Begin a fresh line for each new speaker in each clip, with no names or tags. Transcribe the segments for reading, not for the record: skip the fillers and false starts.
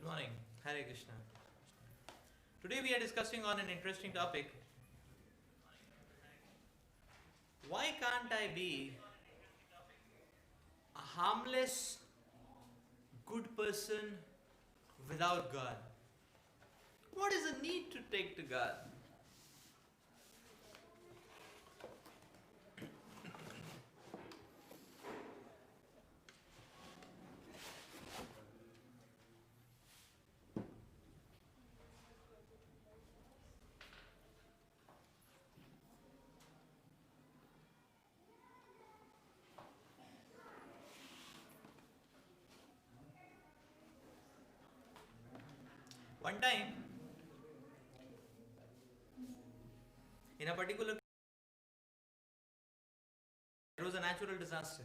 Morning. Hare Krishna. Today we are discussing on an interesting topic. Why can't I be a harmless, good person without God? What is the need to take to God? One time, in a particular, there was a natural disaster,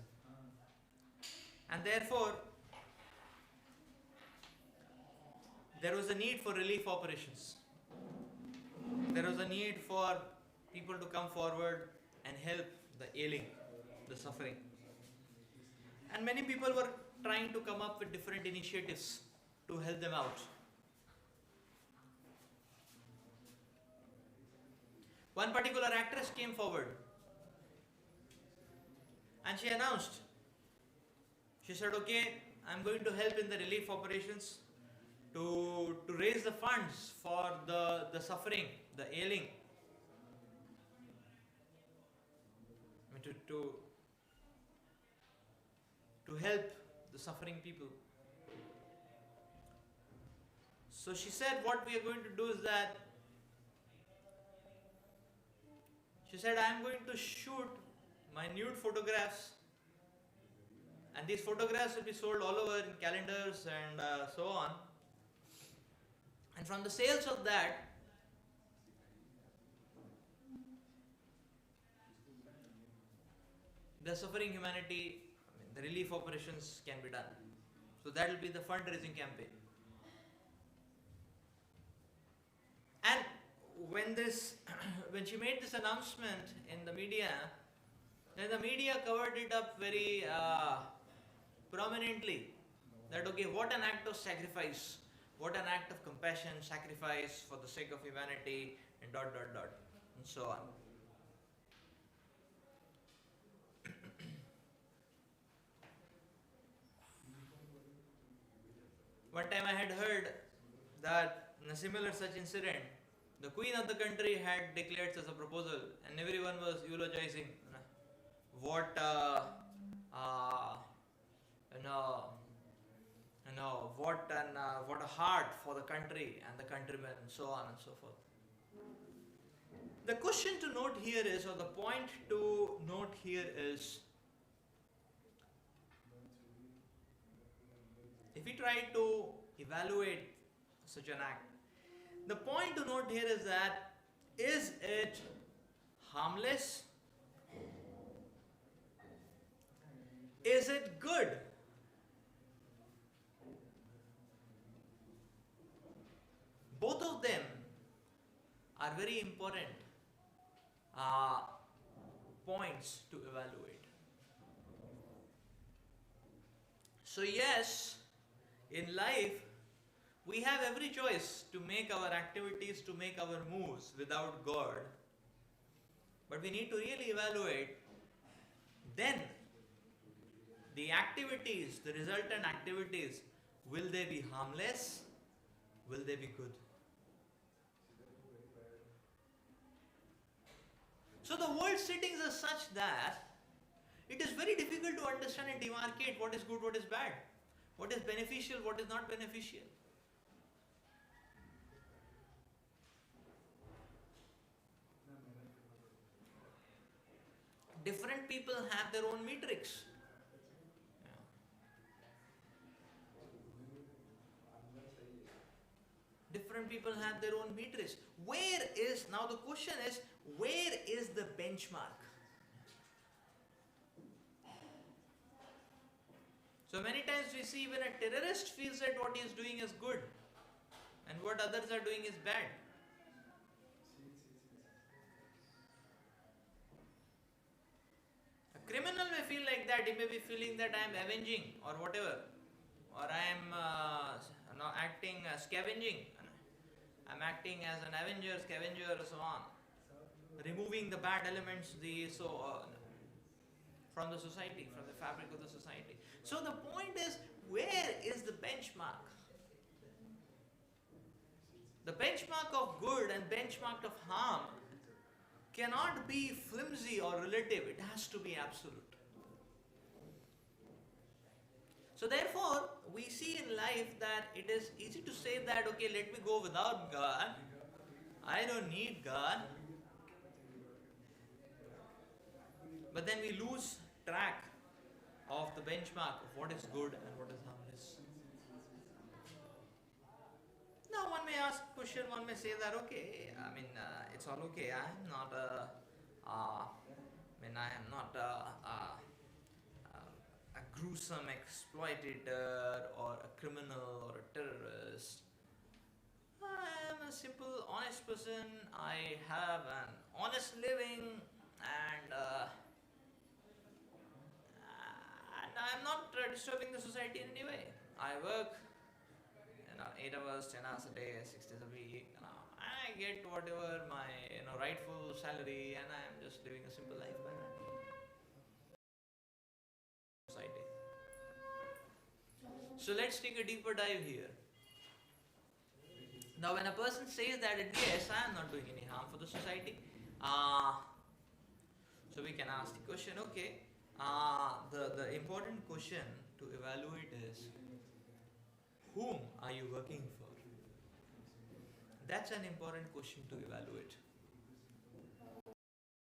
and therefore there was a need for relief operations. There was a need for people to come forward and help the ailing, the suffering. And many people were trying to come up with different initiatives to help them out. One particular actress came forward and she announced, she said, okay, I'm going to help in the relief operations to raise the funds for the suffering, the ailing. I mean, to help the suffering people. So she said, what we are going to do is that, she said, I am going to shoot my nude photographs, and these photographs will be sold all over in calendars and so on. And from the sales of that, the suffering humanity, the relief operations can be done. So that will be the fundraising campaign. And when she made this announcement in the media, then the media covered it up very prominently. That okay, what an act of sacrifice, what an act of compassion, sacrifice for the sake of humanity, and dot dot dot, and so on. One time I had heard that in a similar such incident, the queen of the country had declared such a proposal, and everyone was eulogizing what what a heart for the country and the countrymen, and so on and so forth. The question to note here is, or the point to note here is, if we try to evaluate such an act, the point to note here is that, is it harmless? Is it good? Both of them are very important points to evaluate. So yes, in life, we have every choice to make our activities, to make our moves without God. But we need to really evaluate, then the activities, the resultant activities, will they be harmless? Will they be good? So the world settings are such that it is very difficult to understand and demarcate what is good, what is bad, what is beneficial, what is not beneficial. Different people have their own metrics. Different people have their own metrics. Now the question is, where is the benchmark? So many times we see when a terrorist feels that what he is doing is good and what others are doing is bad. A criminal may feel like that. He may be feeling that I am avenging or whatever, or I am acting scavenging. I'm acting as an avenger, scavenger, so on. Removing the bad elements, from the society, from the fabric of the society. So the point is, where is the benchmark? The benchmark of good and benchmark of harm cannot be flimsy or relative. It has to be absolute. So therefore, we see in life that it is easy to say that, okay, let me go without God. I don't need God. But then we lose track of the benchmark of what is good and what is harmless. Now one may ask question, one may say that, okay, it's all okay. I am not a gruesome exploitator or a criminal or a terrorist. I am a simple, honest person. I have an honest living, and I'm not disturbing the society in any way. I work 8 hours, 10 hours a day, 6 days a week. I get whatever my rightful salary, and I am just living a simple life by that. Society. So let's take a deeper dive here. Now, when a person says that, yes, I am not doing any harm for the society, so we can ask the question, okay, the important question to evaluate is, whom are you working for? That's an important question to evaluate.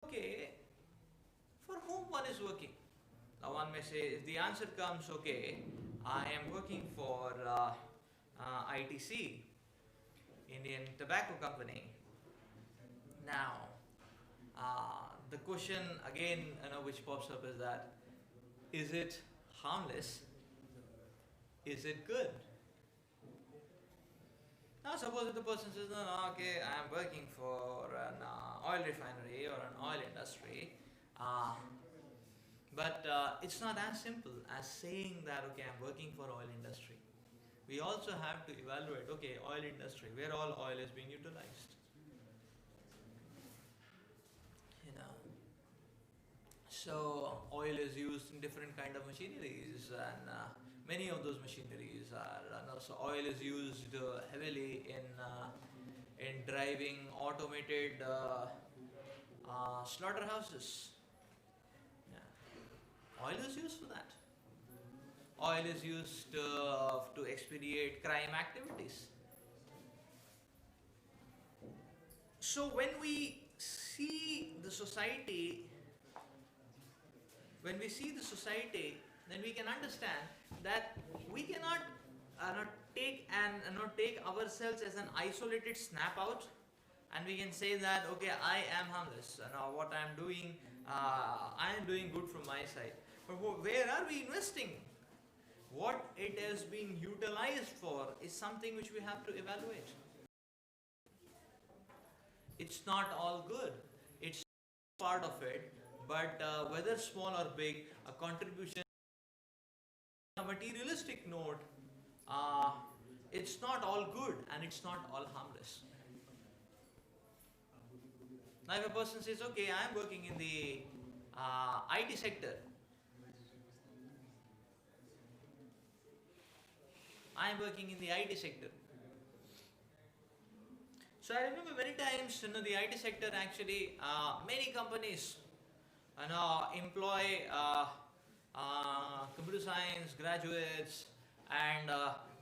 Okay, for whom one is working? Now one may say, if the answer comes, okay, I am working for ITC, Indian Tobacco Company. Now, the question again, which pops up is that, is it harmless? Is it good? Now suppose if the person says, no, okay, I am working for an oil refinery or an oil industry, but it's not as simple as saying that, okay, I'm working for oil industry. We also have to evaluate, okay, oil industry, where all oil is being utilized. So oil is used in different kind of machineries, and many of those machineries are, so oil is used heavily in driving automated slaughterhouses. Yeah. Oil is used for that. Oil is used to expedite crime activities. So when we see the society, then we can understand that we cannot take ourselves as an isolated snap out, and we can say that, okay, I am harmless. Now what I am doing, I am doing good from my side. But where are we investing? What it is being utilized for is something which we have to evaluate. It's not all good. It's part of it. But whether small or big, a contribution on a materialistic note, it's not all good and it's not all harmless. Now if a person says, okay, I am working in the IT sector. I am working in the IT sector. So I remember many times, the IT sector actually, many companies employ computer science graduates, and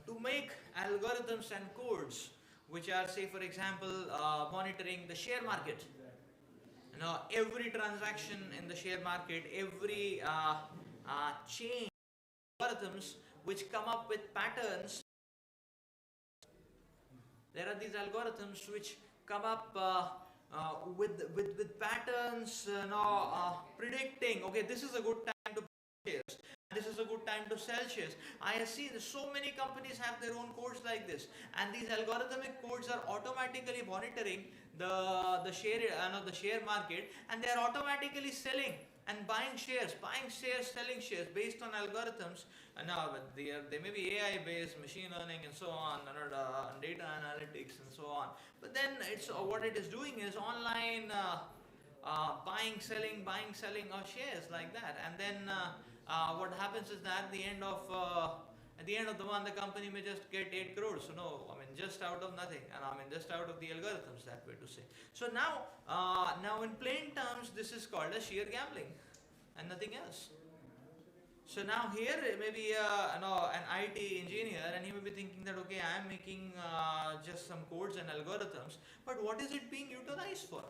to make algorithms and codes which are, say for example, monitoring the share market. Every transaction in the share market, every change, algorithms which come up with patterns. There are these algorithms which come up with patterns, predicting, okay, this is a good time to buy shares, this is a good time to sell shares. I see that so many companies have their own codes like this, and these algorithmic codes are automatically monitoring the share market, and they are automatically selling and buying shares, selling shares based on algorithms. And now they may be AI based, machine learning, and so on, and data analytics, and so on. But then it's what it is doing is online buying, selling of shares like that. And then what happens is that at the end of the month, the company may just get 8 crores. So no, I mean just out of nothing, and I mean just out of the algorithms, that way to say. So now in plain terms, this is called a sheer gambling, and nothing else. So now here maybe an IT engineer, and he may be thinking that okay, I am making just some codes and algorithms, but what is it being utilized for?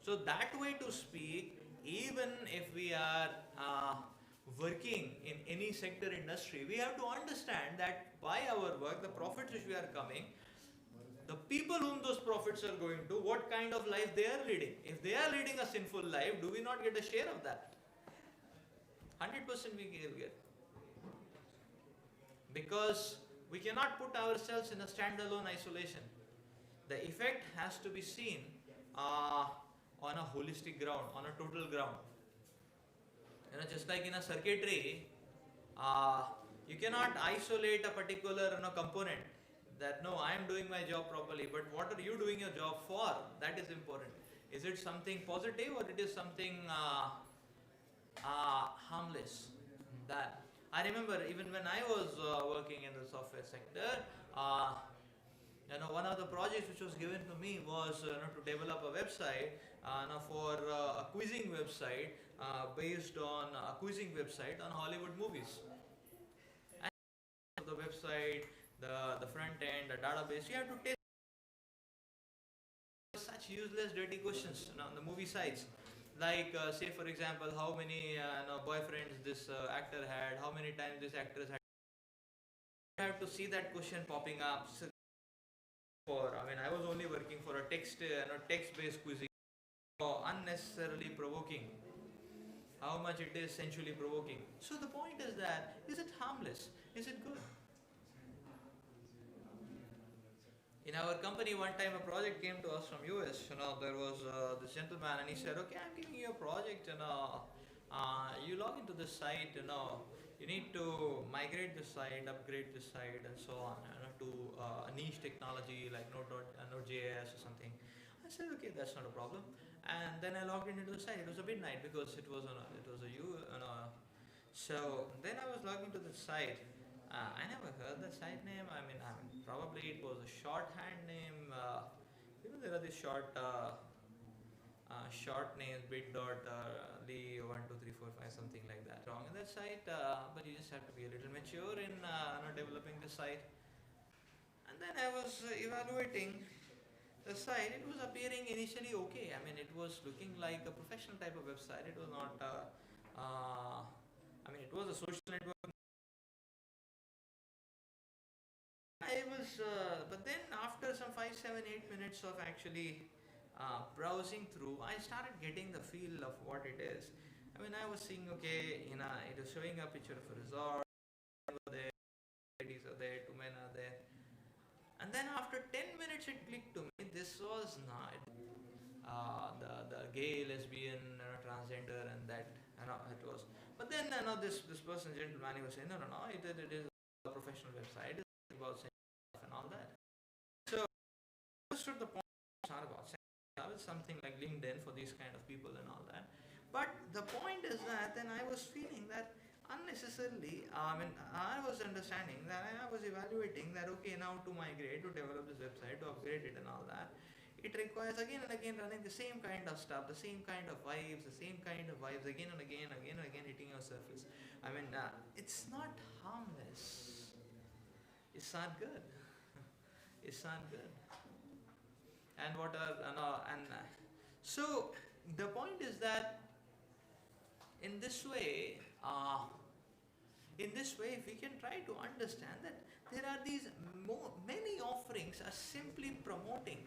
So that way to speak, even if we are working in any sector industry, we have to understand that by our work, the profits which we are coming, the people whom those profits are going to, what kind of life they are leading. If they are leading a sinful life, do we not get a share of that? 100% we get. Because we cannot put ourselves in a standalone isolation. The effect has to be seen uh, on a holistic ground, on a total ground. Just like in a circuitry, uh, you cannot isolate a particular component that no, I am doing my job properly, but what are you doing your job for? That is important. Is it something positive, or it is something harmless? That I remember even when I was working in the software sector. One of the projects which was given to me was to develop a website for a quizzing website based on a quizzing website on Hollywood movies. And the website, the front end, the database, you have to test such useless, dirty questions on the movie sites. Like, say for example, how many boyfriends this actor had, how many times this actress had. You have to see that question popping up. So I was only working for a text-based quizzing, unnecessarily provoking. How much it is sensually provoking. So the point is that, is it harmless? Is it good? In our company, one time a project came to us from US. There was this gentleman, and he said, "Okay, I'm giving you a project. You log into this site. You need to migrate this site, upgrade this site, and so on. To a niche technology like Node.js or something." I said, "Okay, that's not a problem." And then I logged into the site. It was a midnight because it was so then I was logging to the site. I never heard the site name. Probably it was a shorthand name. There are these short names, bit.ly 1 2 3 4 5, something like that. Wrong in that site, but you just have to be a little mature in developing the site. And then I was evaluating the site. It was appearing initially okay. It was looking like a professional type of website. It was not. It was a social network. But then after some 5 7 8 minutes of actually browsing through, I started getting the feel of what it is. I was seeing, okay, it was showing a picture of a resort. There, ladies are there, two men are there. And then after 10 minutes, it clicked to me. This was not the gay, lesbian, transgender, and that. It was. But then this person, gentleman, he was saying, no, it is a professional website. It's about sex and all that. So I understood the point. It's not about sex. It's something like LinkedIn for these kind of people and all that. But the point is that then I was feeling that unnecessarily, I was understanding that I was evaluating that, okay, now to migrate, to develop this website, to upgrade it and all that, it requires again and again running the same kind of stuff, the same kind of vibes, again and again hitting your surface. It's not harmless. It's not good. It's not good. And what are so the point is that in this way, if we can try to understand that there are these many offerings are simply promoting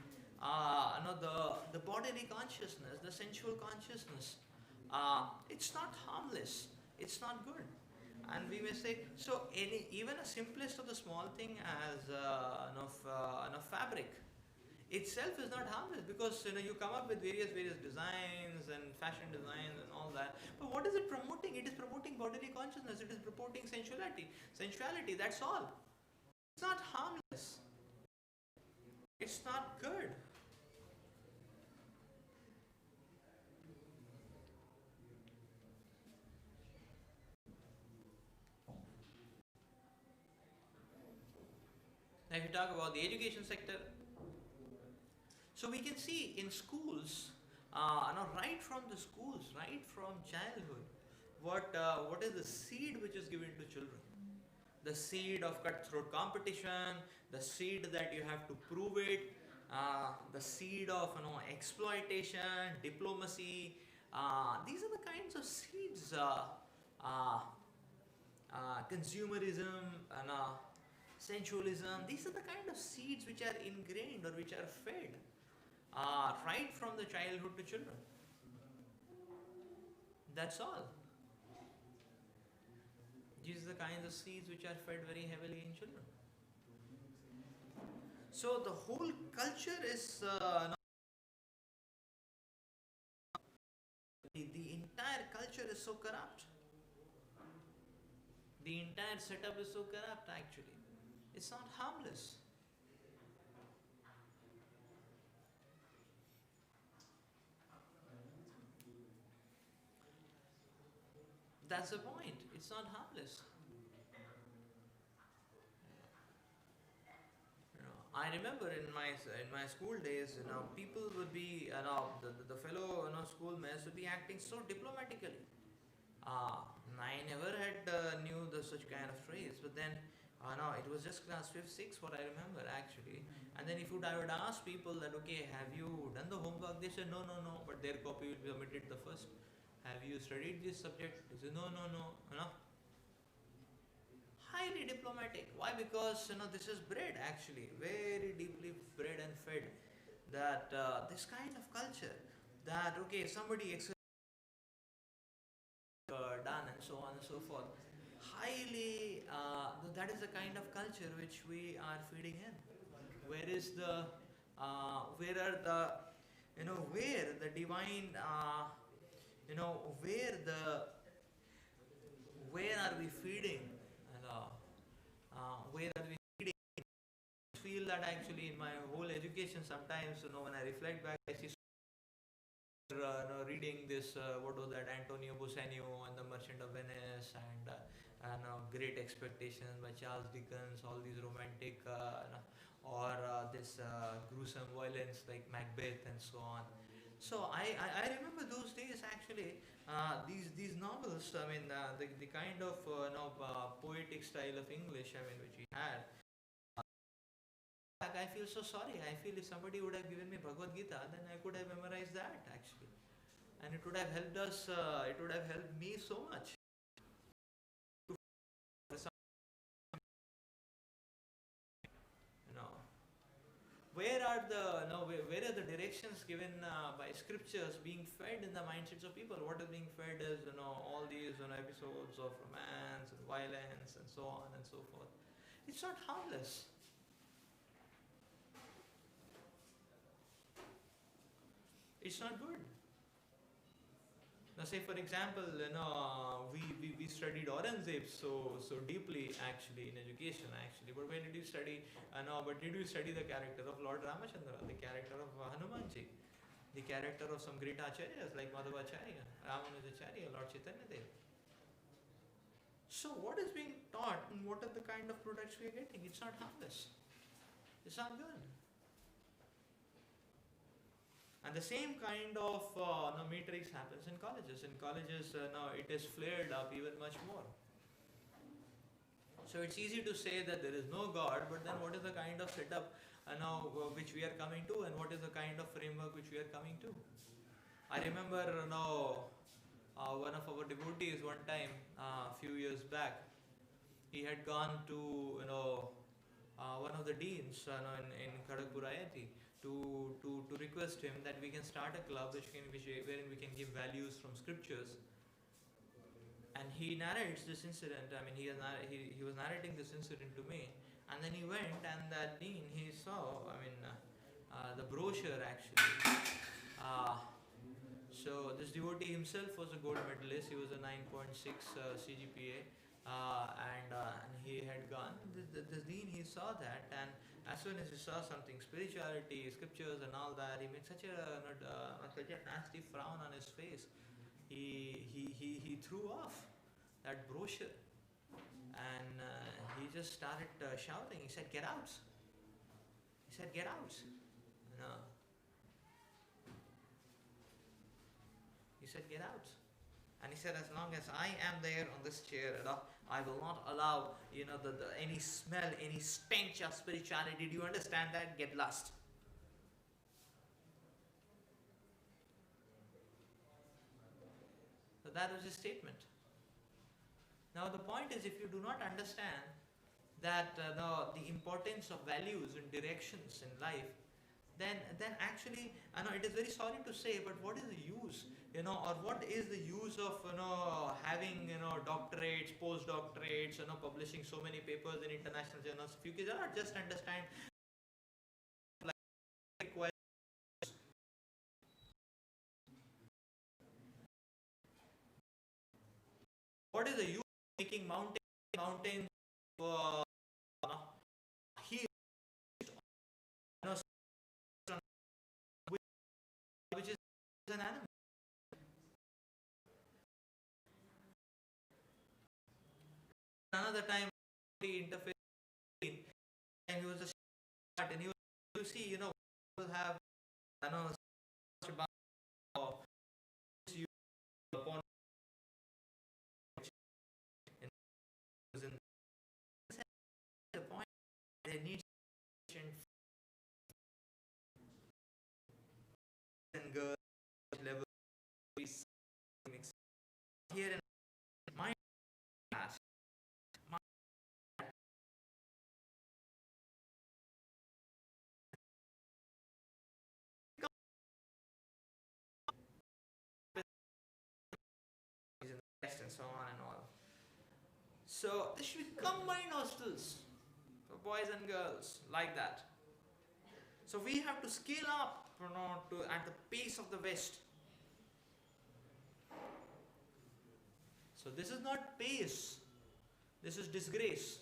the bodily consciousness, the sensual consciousness. It's not harmless. It's not good. And we may say, so even a simplest of the small thing as fabric. itself is not harmless, because you come up with various designs and fashion designs and all that. But what is it promoting? It is promoting bodily consciousness. It is promoting sensuality. That's all. It's not harmless. It's not good. Now, if you talk about the education sector, so we can see in schools, now right from the schools, right from childhood, what is the seed which is given to children? The seed of cutthroat competition, the seed that you have to prove it, the seed of exploitation, diplomacy. These are the kinds of seeds. Uh, Consumerism and sensualism. These are the kind of seeds which are ingrained or which are fed right from the childhood to children. That's all. These are the kinds of seeds which are fed very heavily in children. So the whole culture is the entire culture is so corrupt. The entire setup is so corrupt actually. It's not harmless. That's the point. It's not harmless. I remember in my school days, people would be, the fellow, schoolmates would be acting so diplomatically. I never had knew the such kind of phrase, but then, no, it was just class fifth, sixth, what I remember actually. And then I would ask people that, okay, have you done the homework? They said no, no, no, but their copy will be omitted the first. Have you studied this subject? They said no, no, no, highly diplomatic. Why? Because this is bred actually, very deeply bred and fed. That this kind of culture, that okay, somebody done and so on and so forth. Highly, that is the kind of culture which we are feeding in. Where is the, where are the, where the divine, where where are we feeding? And, where are we feeding? I feel that actually in my whole education, sometimes when I reflect back, I see reading this, what was that, Antonio Bussanio and the Merchant of Venice, and Great Expectations by Charles Dickens, all these romantic, or this gruesome violence like Macbeth and so on. So I remember those days actually. These novels. I mean, the kind of poetic style of English. I mean, which we had. I feel so sorry. I feel if somebody would have given me Bhagavad Gita, then I could have memorized that actually, and it would have helped us. It would have helped me so much. You know, where are the where are the directions given by scriptures being fed in the mindsets of people? What is being fed is all these episodes of romance and violence and so on and so forth. It's not harmless. It's not good. Now, say for example, we studied Aurangzeb so deeply actually in education actually. But when did you study? But did you study the character of Lord Ramachandra, the character of Hanumanji, the character of some great acharyas like Madhavacharya, Ramanujacharya, Lord Chaitanya Dev? So what is being taught and what are the kind of products we are getting? It's not harmless. It's not good. And the same kind of matrix happens in colleges. In colleges, now it is flared up even much more. So it's easy to say that there is no God, but then what is the kind of setup now which we are coming to, and what is the kind of framework which we are coming to? I remember one of our devotees one time, a few years back, he had gone to one of the deans in Kharagpur IIT to request him that we can start a club wherein we can give values from scriptures. And he narrates this incident. I mean, he was narrating this incident to me, and then he went, and that dean, he saw. I mean, the brochure actually. Uh, so this devotee himself was a gold medalist. He was a 9.6 CGPA, and he had gone. The dean, he saw that, and as soon as he saw something spirituality, scriptures, and all that, he made such a nasty frown on his face. He threw off that brochure, and he just started shouting. He said, "Get out!" He said, "Get out!" You know, he said, "Get out!" And he said, "As long as I am there on this chair, I will not allow, any smell, any stench of spirituality. Do you understand that? Get lost." So that was his statement. Now the point is, if you do not understand that the importance of values and directions in life, then actually, I know it is very sorry to say, but what is the use, or what is the use of having doctorates, postdoctorates, publishing so many papers in international journals if you cannot just understand like what is the use of making mountains uh, here, you know, which is an animal. Another time he interfered and he was just and he was you see, will have such about you upon in the point they need and girls level here in my class my and so on and all. So there should be combined hostels for boys and girls like that. So we have to scale up, to at the pace of the West. So this is not pace. This is disgrace.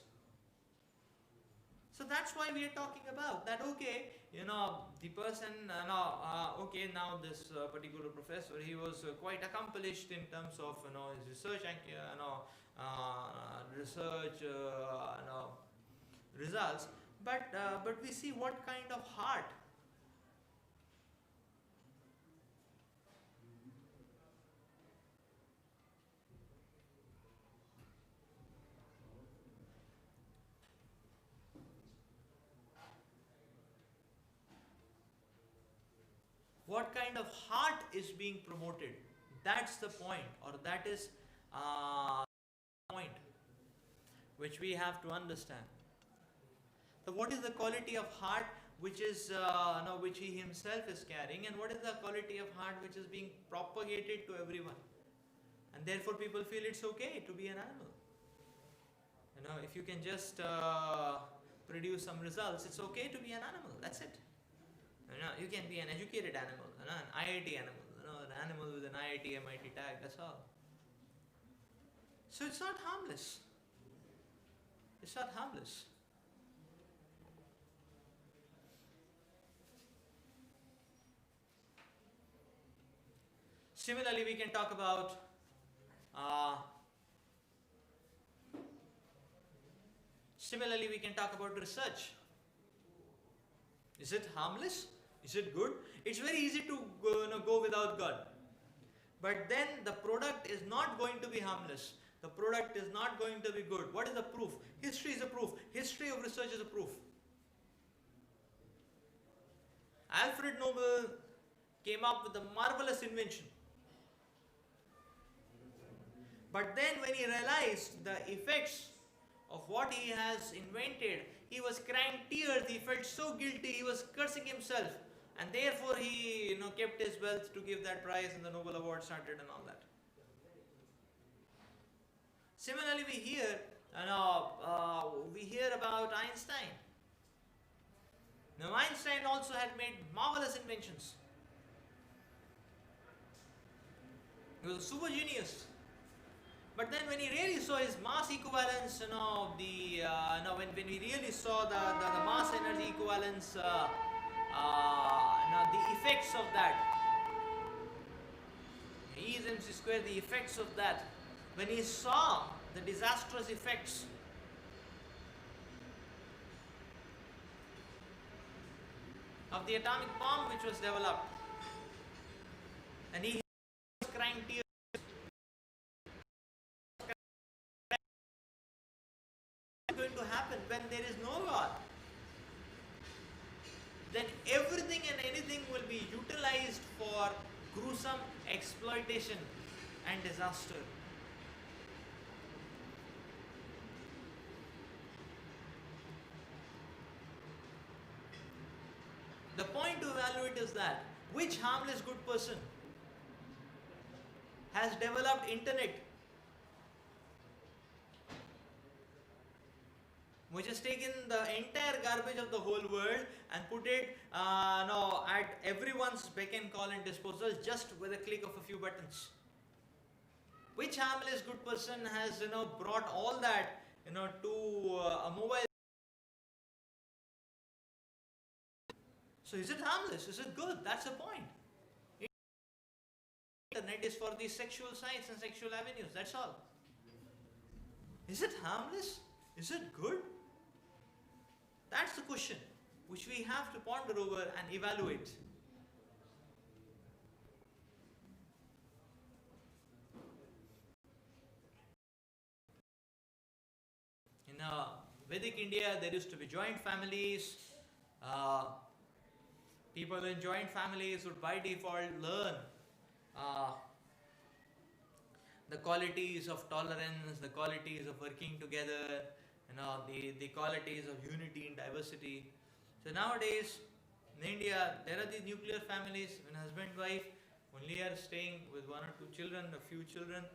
So that's why we are talking about that. Okay, the person, okay, now this particular professor, he was quite accomplished in terms of his research and research results, but we see what kind of heart. What kind of heart is being promoted? That's the point, or that is point which we have to understand. So what is the quality of heart which is which he himself is carrying, and what is the quality of heart which is being propagated to everyone? And therefore people feel it's okay to be an animal. If you can just produce some results, it's okay to be an animal. That's it. You can be an educated animal, an IIT animal, an animal with an IIT MIT tag. That's all. So it's not harmless. It's not harmless. Similarly, we can talk about research. Is it harmless? Is it good? It's very easy to go without God. But then the product is not going to be harmless. The product is not going to be good. What is the proof? History is a proof. History of research is a proof. Alfred Nobel came up with a marvelous invention. But then when he realized the effects of what he has invented, he was crying tears. He felt so guilty. He was cursing himself. And therefore he kept his wealth to give that prize, and the Nobel Award started and all that. Similarly, we hear about Einstein. Now Einstein also had made marvelous inventions. He was a super genius. But then when he really saw his mass equivalence, when he really saw the mass energy equivalence, the effects of that, E is mc square, the effects of that, when he saw the disastrous effects of the atomic bomb which was developed, and he was crying tears. What's going to happen when there is no God? Then everything and anything will be utilized for gruesome exploitation and disaster. The point to evaluate is that which harmless good person has developed internet, which has taken the entire garbage of the whole world and put it at everyone's beck and call and disposal just with a click of a few buttons. Which harmless good person has brought all that to a mobile? So is it harmless? Is it good? That's the point. Internet is for these sexual sites and sexual avenues. That's all. Is it harmless? Is it good? That's the question which we have to ponder over and evaluate. In Vedic India, there used to be joint families. People in joint families would by default learn uh, the qualities of tolerance, the qualities of working together, the qualities of unity in diversity. So nowadays, in India, there are these nuclear families when husband wife only are staying with one or two children, a few children,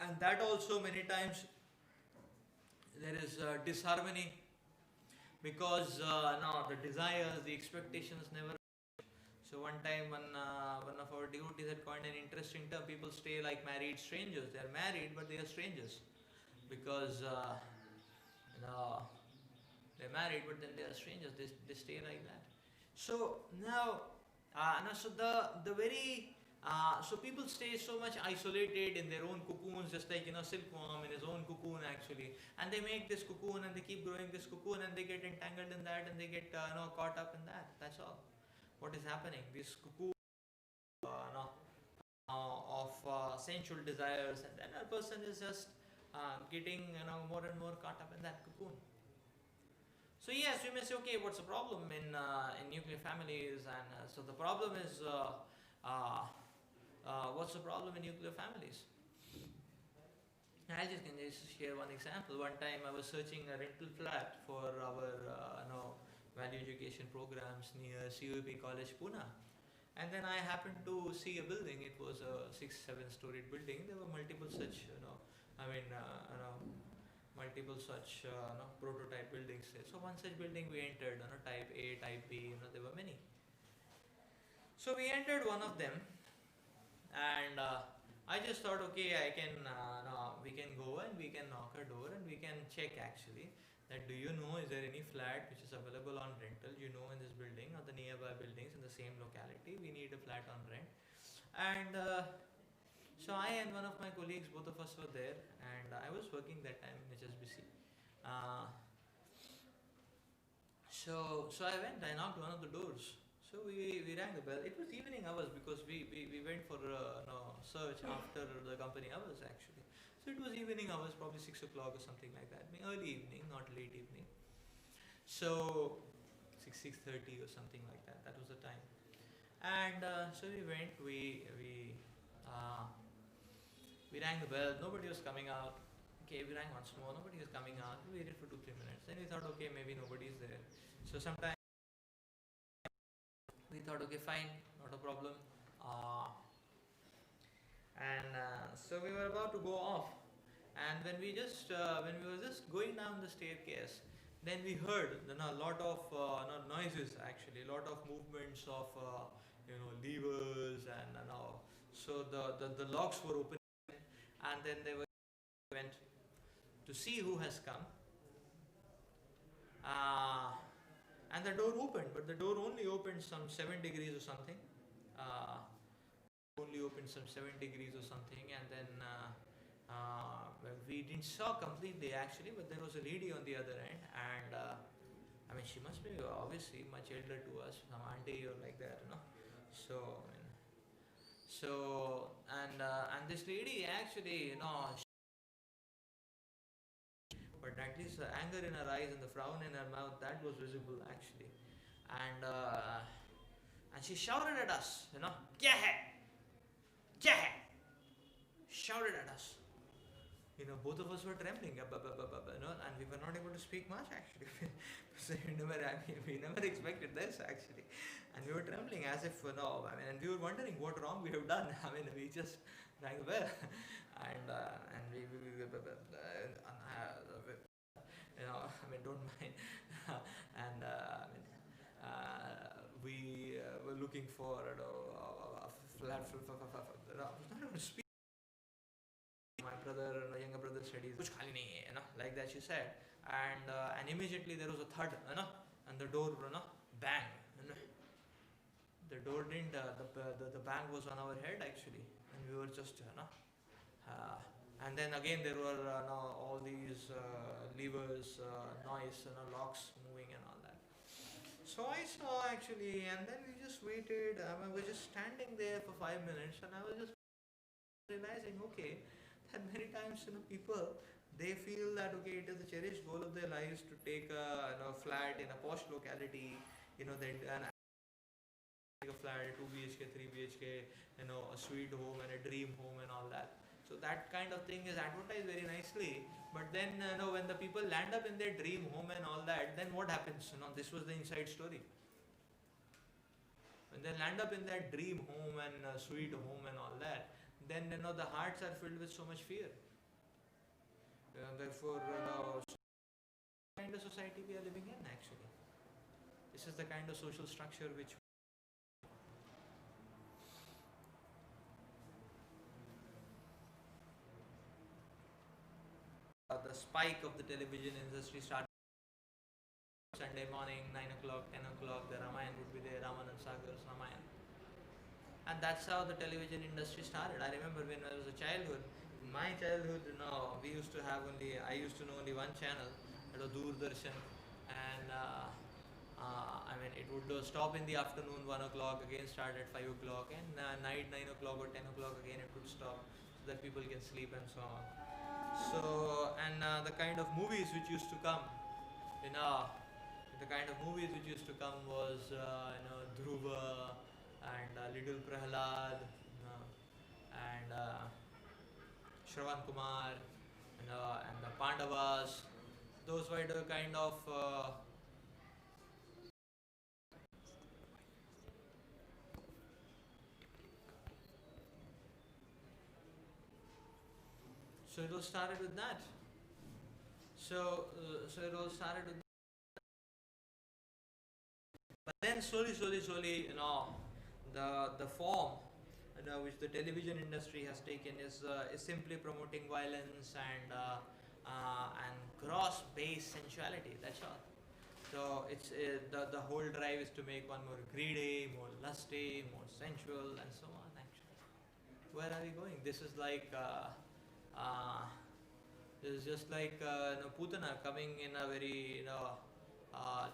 and that also many times there is disharmony because now the desires, the expectations never. So one time, one of our devotees had coined an interesting term. People stay like married strangers. They are married, but they are strangers because they're married, but then they are strangers. They stay like that. So now so the very so people stay so much isolated in their own cocoons, just like silkworm in his own cocoon actually, and they make this cocoon and they keep growing this cocoon and they get entangled in that and they get caught up in that. That's all. What is happening? This cocoon of sensual desires, and then a person is just getting more and more caught up in that cocoon. So yes, we may say, okay, what's the problem in nuclear families? And so the problem is, what's the problem in nuclear families? I can just share one example. One time I was searching a rental flat for our value education programs near CUP College, Pune. And then I happened to see a building. It was a 6-7 storied building. There were multiple such, multiple such prototype buildings there. So one such building we entered, type A, type B, there were many. So we entered one of them, and I just thought, okay, we can go and we can knock a door and we can check actually that do you know is there any flat which is available on rental, in this building or the nearby buildings in the same locality, we need a flat on rent. And so I and one of my colleagues, both of us were there, and I was working that time in HSBC. So I went, I knocked one of the doors. So we rang the bell. It was evening hours because we went for search after the company hours actually. So it was evening hours, probably 6 o'clock or something like that. Early evening, not late evening. So 6:30 or something like that. That was the time. And so we went. We rang the bell. Nobody was coming out. Okay, we rang once more. Nobody was coming out. We waited for 2-3 minutes. Then we thought, okay, maybe nobody is there. So sometime we thought, okay, fine, not a problem. So we were about to go off, and when we were just going down the staircase, Then we heard a lot of noises, actually, a lot of movements of levers, and so the locks were open, and then they went to see who has come, uh, and the door opened, but the door only opened some 7 degrees or something. Uh, Only opened some 7 degrees or something, and then well, we didn't saw completely, actually, but there was a lady on the other end, and I mean, she must be obviously much elder to us, some auntie or like that, So, I mean, and this lady actually, but at least the anger in her eyes and the frown in her mouth, that was visible, actually, and she shouted at us, "Kya hai? Kya hai?" Shouted at us. Both of us were trembling, and we were not able to speak much, actually. So we never expected this, actually, and we were trembling as if, no, I mean, and we were wondering what wrong we have done. I mean, we just rang the bell, and I mean, don't mind, and I mean, we were looking for a flat, I was not able to speak. My brother, younger brother said, "Kuch khali nahi hai," like that she said, and immediately there was a thud, and the door, bang, the door didn't, the bang was on our head, actually, and we were just, and then again there were all these levers, noise, locks moving and all that. So I saw, actually, and then we just waited. I mean, we were just standing there for 5 minutes, and I was just realizing, okay, that many times, people, they feel that, okay, it is the cherished goal of their lives to take a flat in a posh locality, then and take a flat, a 2 BHK, 3 BHK, a sweet home and a dream home and all that. So that kind of thing is advertised very nicely. But then, when the people land up in their dream home and all that, then what happens? This was the inside story. When they land up in that dream home and sweet home and all that, then the hearts are filled with so much fear. Therefore, kind of society we are living in, actually. This is the kind of social structure which. The spike of the television industry started Sunday morning, 9 o'clock, 10 o'clock, the Ramayana would be there, Raman and Sagar's Ramayana. And that's how the television industry started. I remember when I was a childhood, in my childhood, we used to have I used to know only one channel, it was Doordarshan, and I mean, it would stop in the afternoon, 1 o'clock, again start at 5 o'clock, and night, 9 o'clock or 10 o'clock, again it would stop, so that people can sleep and so on. So, and the kind of movies which used to come, you know, the kind of movies which used to come was, Dhruva, and Little Prahlad, and Shravan Kumar, and the Pandavas. Those were the kind of so it all started with that. So it all started with. But then slowly, the form, which the television industry has taken is simply promoting violence and gross base sensuality. That's all. So it's the whole drive is to make one more greedy, more lusty, more sensual, and so on. Actually, where are we going? Uh, this is just like Putana coming in a very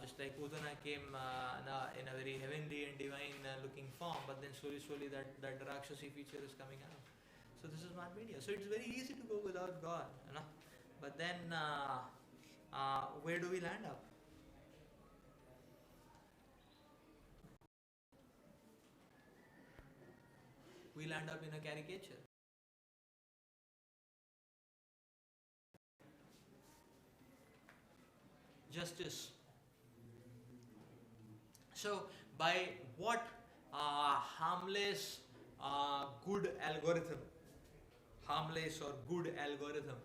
just like Putana came in a very heavenly and divine looking form, but then slowly that Rakshasi feature is coming out. So this is not media. So it's very easy to go without God, But then where do we land up? We land up in a caricature. Justice. So, by what harmless good algorithm, harmless or good algorithm,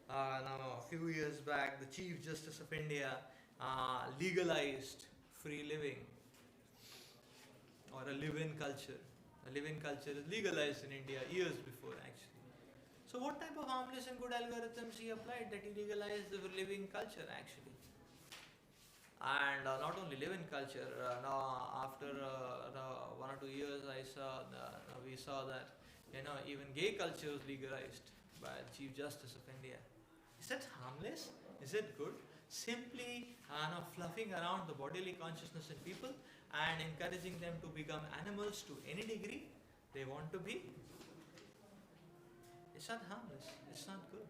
now, a few years back, the Chief Justice of India legalized free living or a live-in culture. A live-in culture is legalized in India years before, actually. So, what type of harmless and good algorithms he applied that he legalized the living culture, actually? And not only live-in culture. Now, after 1 or 2 years, we saw that even gay culture was legalized by the Chief Justice of India. Is that harmless? Is it good? Simply fluffing around the bodily consciousness in people and encouraging them to become animals to any degree they want to be. It's not harmless. It's not good.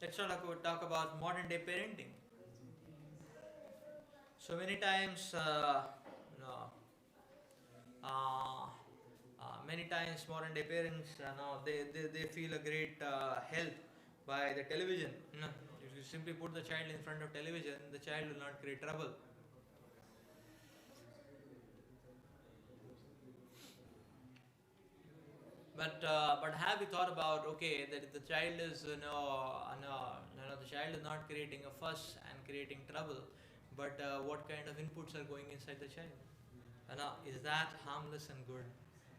Let's talk about modern day parenting. So many times, no, uh, many times modern day parents, they feel a great help by the television. If you simply put the child in front of television, the child will not create trouble. But have you thought about, okay, that if the child is the child is not creating a fuss and creating trouble, but what kind of inputs are going inside the child? Is that harmless and good?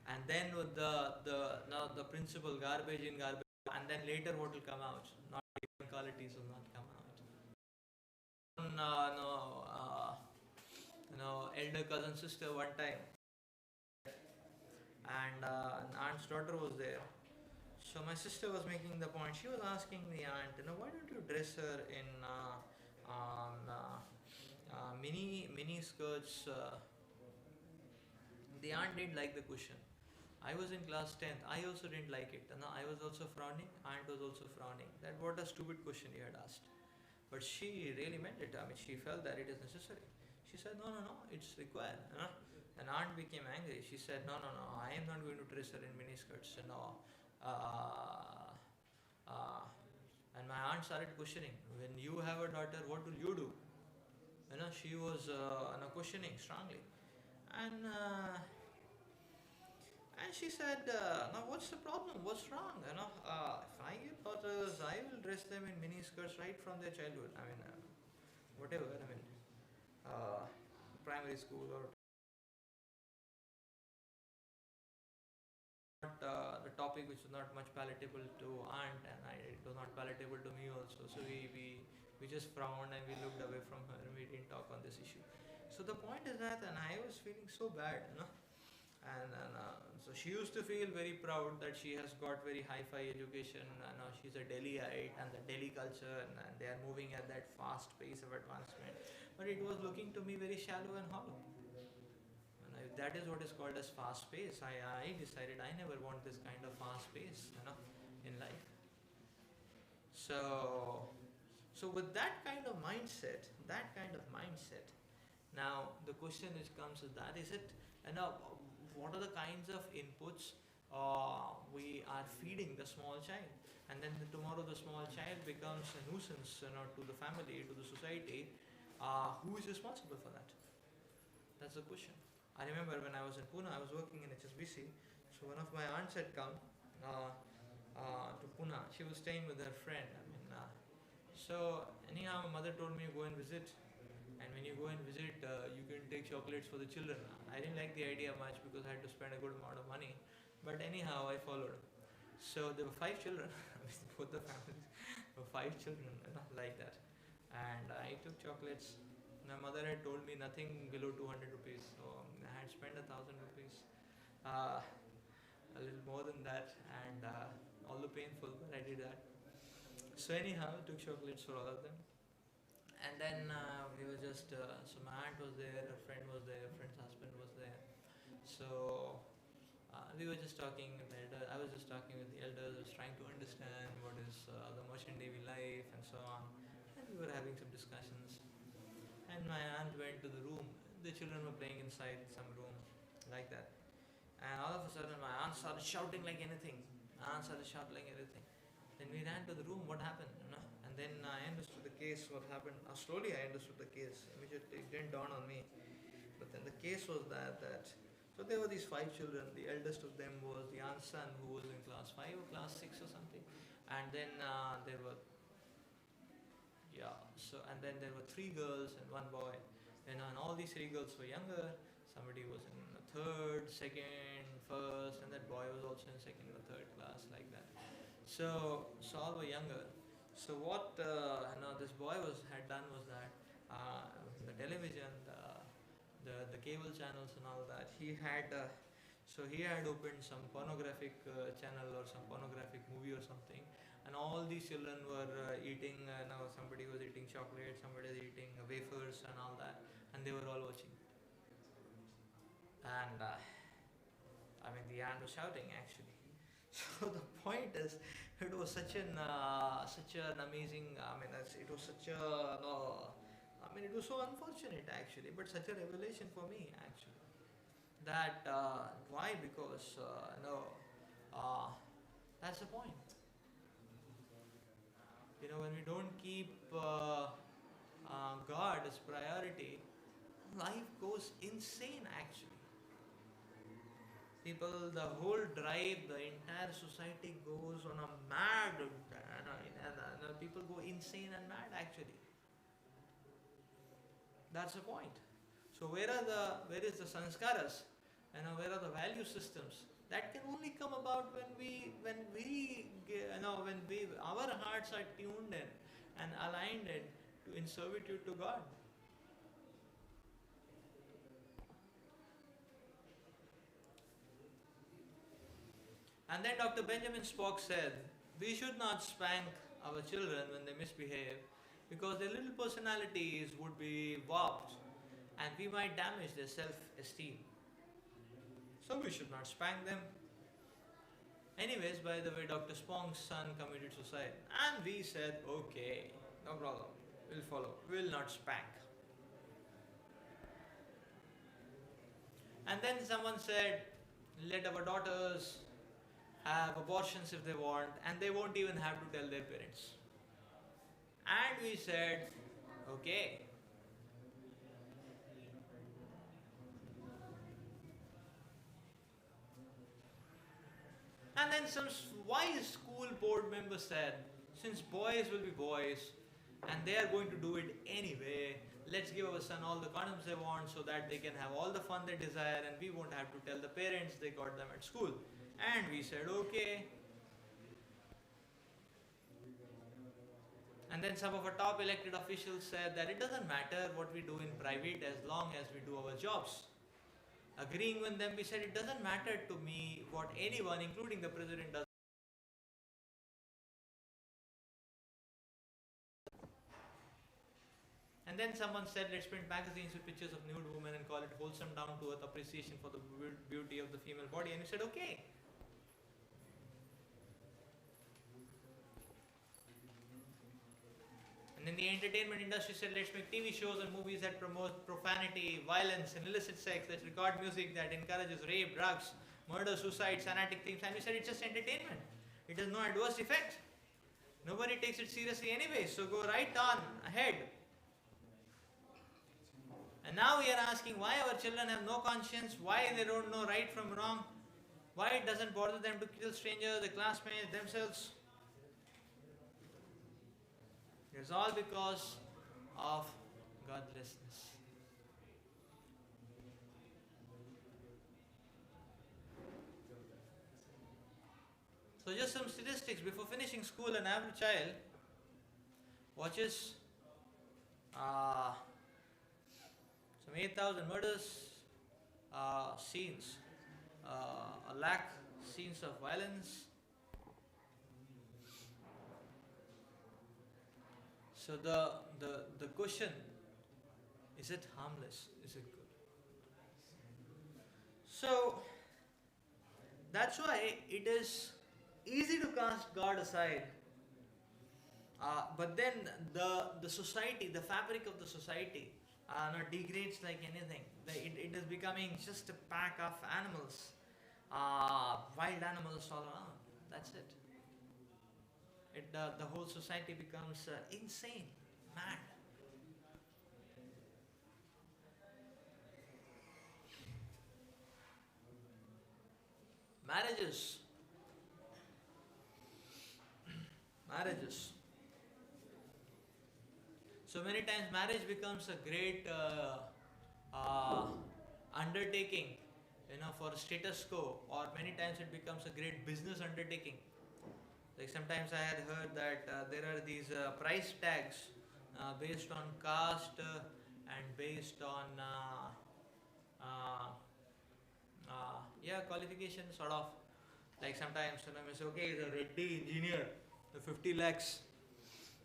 And then with the principle garbage in garbage, and then later what will come out? Not even qualities will not come out. No, elder cousin sister one time, and an aunt's daughter was there. So my sister was making the point. She was asking the aunt, why don't you dress her in um, uh, mini skirts? The aunt didn't like the question. I was in class 10th. I also didn't like it. I was also frowning. Aunt was also frowning. That what a stupid question he had asked. But she really meant it. I mean, she felt that it is necessary. She said, no, no, no, it's required. And aunt became angry. She said, no, no, no, I am not going to dress her in miniskirts. Uh, uh, and my aunt started questioning. When you have a daughter, what will you do? She was questioning strongly. And and she said, now what's the problem? What's wrong? If I get daughters, I will dress them in mini skirts right from their childhood. I mean, whatever. I mean, uh, primary school or not, the topic which is not much palatable to aunt, and it was not palatable to me also. So we just frowned and we looked away from her and we didn't talk on this issue. So the point is that, and I was feeling so bad. And so she used to feel very proud that she has got very hi-fi education. Now she's a Delhiite, and the Delhi culture, and they are moving at that fast pace of advancement. But it was looking to me very shallow and hollow. And if that is what is called as fast pace, I decided I never want this kind of fast pace, in life. So, so with that kind of mindset, now the question which comes is that is it, what are the kinds of inputs we are feeding the small child, and then tomorrow the small child becomes a nuisance, to the family, to the society. Who is responsible for that? That's the question. I remember when I was in Pune, I was working in HSBC. So one of my aunts had come uh, to Pune. She was staying with her friend. So anyhow, my mother told me go and visit. And when you go and visit, you can take chocolates for the children. I didn't like the idea much because I had to spend a good amount of money. But anyhow, I followed. So there were 5 children, both the families were 5 children, like that. And I took chocolates. My mother had told me nothing below 200 rupees, so I had spent 1,000 rupees, a little more than that, and although painful, but I did that. So anyhow, I took chocolates for all of them. And then we were just, so my aunt was there, her friend was there, her friend's husband was there. So we were just talking with the elder. I was just talking with the elders, was trying to understand what is the merchant navy life and so on. And we were having some discussions. And my aunt went to the room. The children were playing inside some room, like that. And all of a sudden, my aunt started shouting like anything. My aunt started shouting like anything. Then we ran to the room. What happened? And then I understood the case. What happened? Slowly, I understood the case. Immediately, it didn't dawn on me. But then the case was that so there were these five children. The eldest of them was the aunt's son, who was in class 5 or class 6 or something. And then there were, yeah, so and then there were three girls and one boy. And all these three girls were younger. Somebody was in third, second, first, and that boy was also in second or third class, like that. So all were younger. So what this boy had done was that the television, the cable channels and all that, he had opened some pornographic channel or some pornographic movie or something, and all these children were eating. Somebody was eating chocolate, somebody was eating wafers and all that, and they were all watching. And the aunt was shouting actually. So the point is, it was such an amazing. It was such a. It was so unfortunate actually, but such a revelation for me actually. That why? Because that's the point. When we don't keep God as priority, life goes insane actually. People, the whole drive, the entire society goes on a mad, people go insane and mad actually. That's the point. So where is the sanskaras? Where are the value systems? That can only come about when our hearts are tuned in and aligned in servitude to God. And then Dr. Benjamin Spock said, we should not spank our children when they misbehave, because their little personalities would be warped and we might damage their self-esteem. So we should not spank them. Anyways, by the way, Dr. Spock's son committed suicide, and we said, okay, no problem, we'll follow, we'll not spank. And then someone said, let our daughters have abortions if they want, and they won't even have to tell their parents. And we said, okay. And then some wise school board member said, since boys will be boys and they are going to do it anyway, let's give our son all the condoms they want so that they can have all the fun they desire and we won't have to tell the parents they got them at school. And we said, okay. And then some of our top elected officials said that it doesn't matter what we do in private as long as we do our jobs. Agreeing with them, we said it doesn't matter to me what anyone, including the president, does. And then someone said, let's print magazines with pictures of nude women and call it wholesome down-to-earth appreciation for the beauty of the female body. And we said, okay. And then the entertainment industry said, let's make TV shows and movies that promote profanity, violence, and illicit sex. Let's record music that encourages rape, drugs, murder, suicide, fanatic themes. And we said, it's just entertainment. It has no adverse effect. Nobody takes it seriously anyway, so go right on ahead. And now we are asking why our children have no conscience, why they don't know right from wrong, why it doesn't bother them to kill strangers, their classmates, themselves. It's all because of godlessness. So just some statistics. Before finishing school, an average child watches some 8,000 murders, scenes, a lakh scenes of violence. So the question, is it harmless? Is it good? So that's why it is easy to cast God aside. But then the society, the fabric of the society, degrades like anything. It is becoming just a pack of animals, wild animals all around. That's it. The whole society becomes insane, mad. Marriages. Marriages. So many times marriage becomes a great uh, undertaking, for status quo, or many times it becomes a great business undertaking. Like sometimes I had heard that there are these price tags based on caste and based on uh, yeah, qualification sort of. Like sometimes I say, okay, the Reddy engineer, the 50 lakhs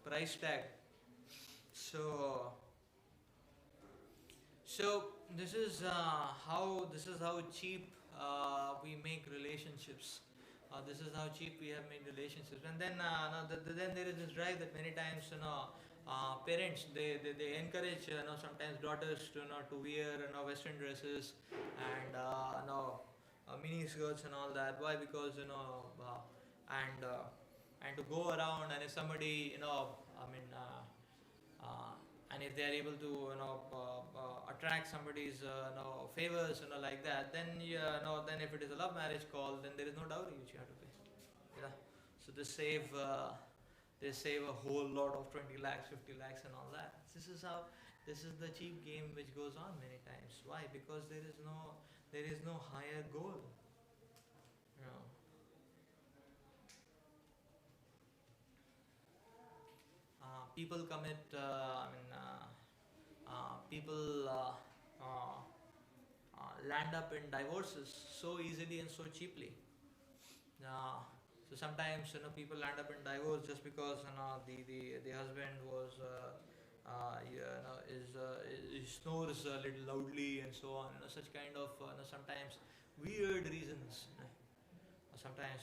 price tag. So so this is how cheap we make relationships. This is how cheap we have made relationships, and then then there is this drive that many times parents they encourage sometimes daughters to wear western dresses and mini skirts and all that. Why? Because and and to go around, and if somebody I mean. And if they are able to attract somebody's favors like that, then then if it is a love marriage call, then there is no dowry which you have to pay. Yeah. So they save a whole lot of 20 lakhs, 50 lakhs and all that. This is the cheap game which goes on many times. Why? Because there is no higher goal. You know. People commit people land up in divorces so easily and so cheaply. Uh, so sometimes people land up in divorce just because the husband was he snores a little loudly and so on. Such kind of sometimes weird reasons. Sometimes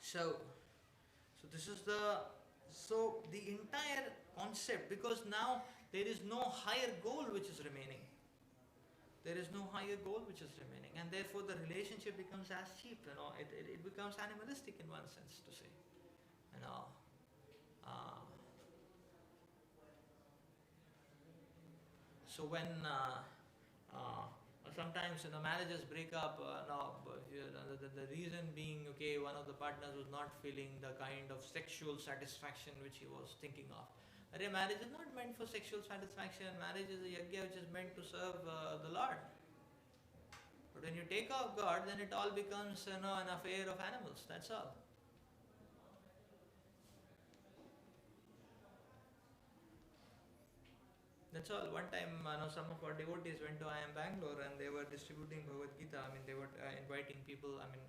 so so this is the entire concept, because now there is no higher goal which is remaining. There is no higher goal which is remaining, and therefore the relationship becomes as cheap. It becomes animalistic in one sense to say. You know, uh, so when sometimes marriages break up, no, the reason being, okay, one of the partners was not feeling the kind of sexual satisfaction which he was thinking of. Marriage is not meant for sexual satisfaction. Marriage is a yajna which is meant to serve the Lord. But when you take off God, then it all becomes an affair of animals. That's all. That's all. One time, some of our devotees went to IIM Bangalore, and they were distributing Bhagavad Gita. I mean, they were inviting people. I mean,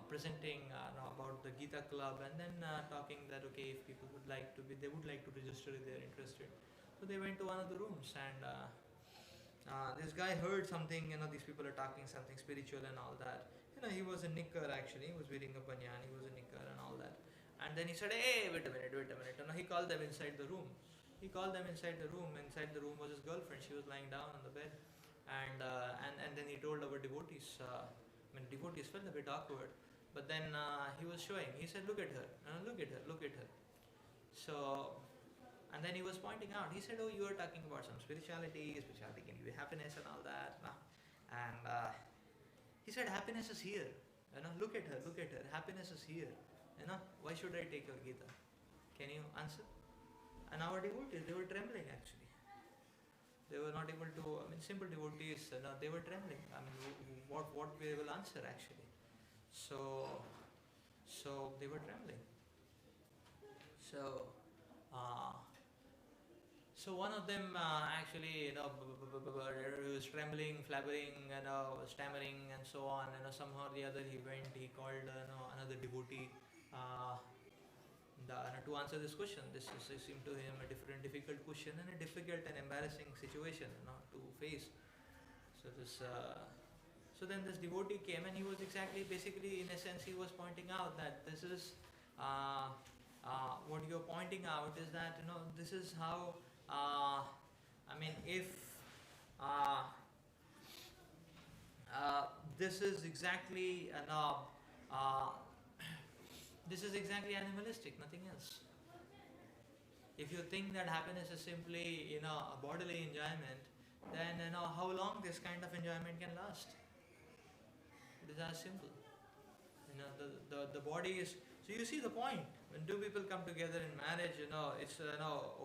presenting about the Gita Club, and then talking that, okay, if people would like to be, they would like to register if they are interested. So they went to one of the rooms, and this guy heard something. These people are talking something spiritual and all that. He was a knicker actually. He was wearing a banyan. He was a knicker and all that. And then he said, "Hey, wait a minute, wait a minute." He called them inside the room. He called them inside the room. Inside the room was his girlfriend. She was lying down on the bed, and then he told our devotees. Devotees felt a bit awkward, but then he was showing. He said, "Look at her. Look at her. Look at her." So, and then he was pointing out. He said, "Oh, you are talking about some spirituality. Spirituality can give you happiness and all that." And he said, "Happiness is here. Look at her. Look at her. Happiness is here. Why should I take your Gita? Can you answer?" And our devotees, they were trembling actually. They were not able to. Simple devotees, they were trembling. What we will answer actually. So they were trembling. So. Uh, so one of them actually, he was trembling, flabbering, stammering, and so on. Somehow or the other, he went. He called, another devotee to answer this question. This seemed to him a difficult question and a difficult and embarrassing situation, to face. So then this devotee came, and he was basically, in a sense, he was pointing out that this is what you're pointing out is that this is how. If this is exactly this is exactly animalistic, nothing else. If you think that happiness is simply a bodily enjoyment, then how long this kind of enjoyment can last? It is as simple. The body is. So you see the point. When two people come together in marriage, it's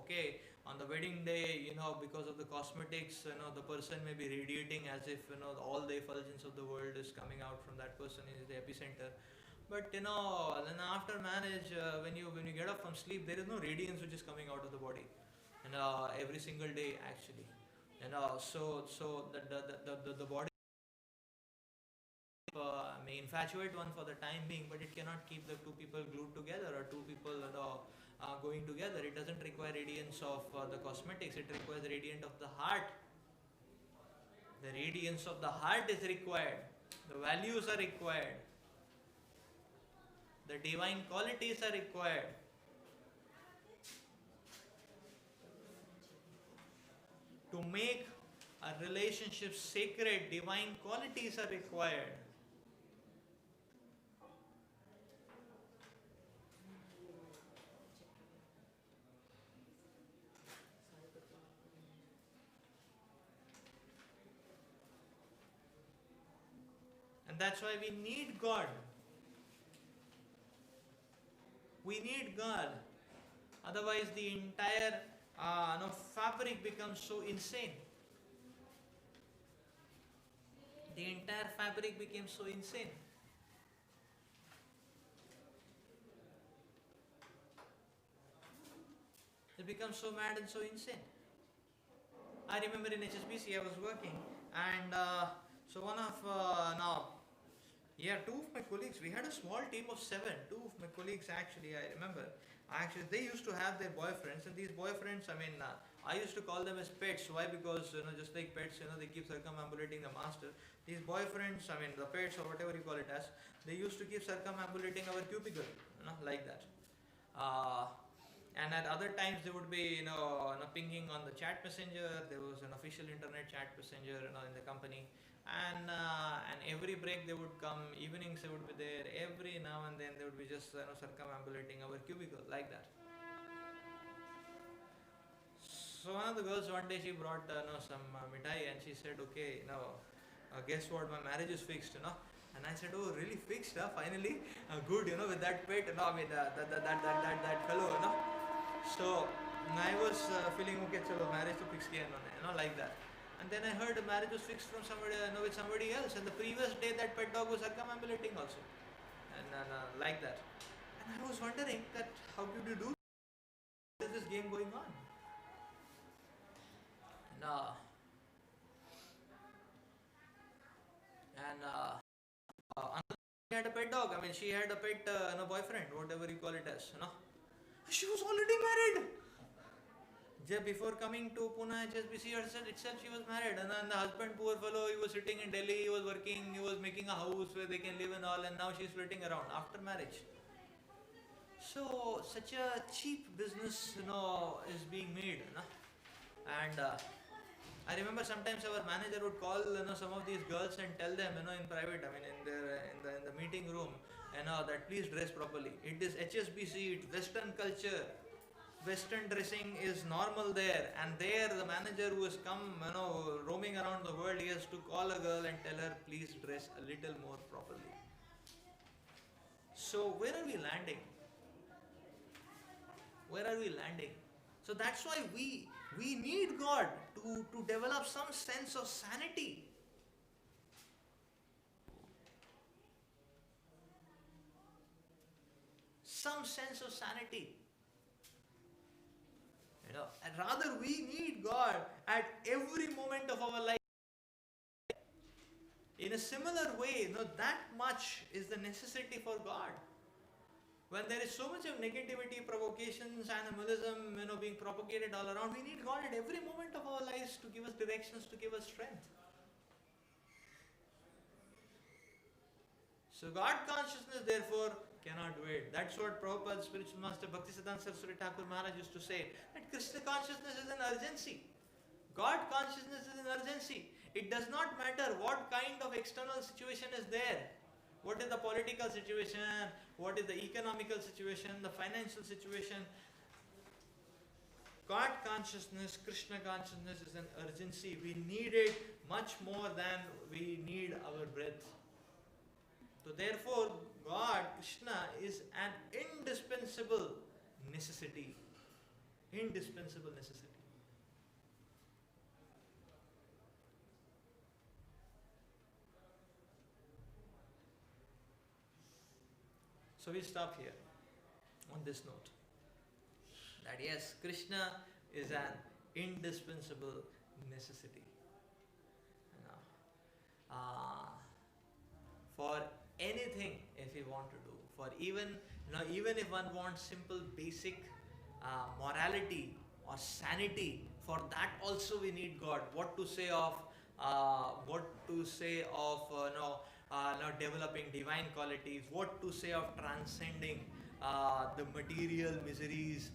okay. On the wedding day, because of the cosmetics, the person may be radiating as if all the effulgence of the world is coming out from that person, is the epicenter. But then after marriage, when you get up from sleep, there is no radiance which is coming out of the body, every single day actually. So the body may infatuate one for the time being, but it cannot keep the two people glued together or two people going together. It doesn't require radiance of the cosmetics. It requires the radiance of the heart. The radiance of the heart is required. The values are required. The divine qualities are required. To make a relationship sacred, divine qualities are required. And that's why we need God. We need God. Otherwise, the entire fabric becomes so insane. The entire fabric became so insane. It becomes so mad and so insane. I remember in HSBC I was working, and so one of two of my colleagues, we had a small team of seven. Two of my colleagues actually, I remember, actually they used to have their boyfriends, and these boyfriends, I used to call them as pets. Why? Because just like pets, they keep circumambulating the master. These boyfriends, the pets or whatever you call it as, they used to keep circumambulating our cubicle, like that. And at other times they would be pinging on the chat messenger. There was an official internet chat messenger in the company, and every break they would come, evenings they would be there, every now and then they would be just circumambulating our cubicle, like that. So one of the girls, one day she brought some mithai, and she said, okay, guess what, my marriage is fixed, and I said, oh, really fixed, finally, good, with that pet, that fellow, So I was feeling, okay, chalo, marriage to fix kiya inhone, like that. And then I heard the marriage was fixed from somebody, with somebody else, and the previous day that pet dog was circumambulating also, and like that. And I was wondering that how did you do? What is this game going on? Another she had a pet dog. She had a pet boyfriend, whatever you call it as. She was already married. Just before coming to Pune HSBC itself, she was married. And then the husband, poor fellow, he was sitting in Delhi, he was working, he was making a house where they can live and all, and now she's flitting around after marriage. So, such a cheap business, is being made. And I remember sometimes our manager would call some of these girls and tell them in private, in the meeting room, that please dress properly. It is HSBC, it's Western culture. Western dressing is normal there, and there the manager who has come roaming around the world, he has to call a girl and tell her, please dress a little more properly. So where are we landing? Where are we landing? So that's why we need God to develop some sense of sanity. Some sense of sanity. And rather we need God at every moment of our life. In a similar way, that much is the necessity for God. When there is so much of negativity, provocations, animalism, being propagated all around, we need God at every moment of our lives to give us directions, to give us strength. So God consciousness, therefore, cannot wait. That's what Prabhupada's spiritual master Bhaktisiddhanta Saraswati Thakur Maharaj used to say, that Krishna consciousness is an urgency. God consciousness is an urgency. It does not matter what kind of external situation is there. What is the political situation? What is the economical situation? The financial situation? God consciousness, Krishna consciousness is an urgency. We need it much more than we need our breath. So therefore, God, Krishna, is an indispensable necessity. Indispensable necessity. So we stop here on this note. That yes, Krishna is an indispensable necessity. Now, for anything if we want to do, for even even if one wants simple basic morality or sanity, for that also we need God. What to say of developing divine qualities, what to say of transcending the material miseries,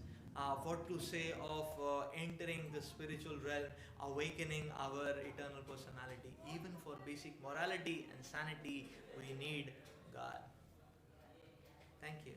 what to say of entering the spiritual realm, awakening our eternal personality. Even for basic morality and sanity, we need God. Thank you.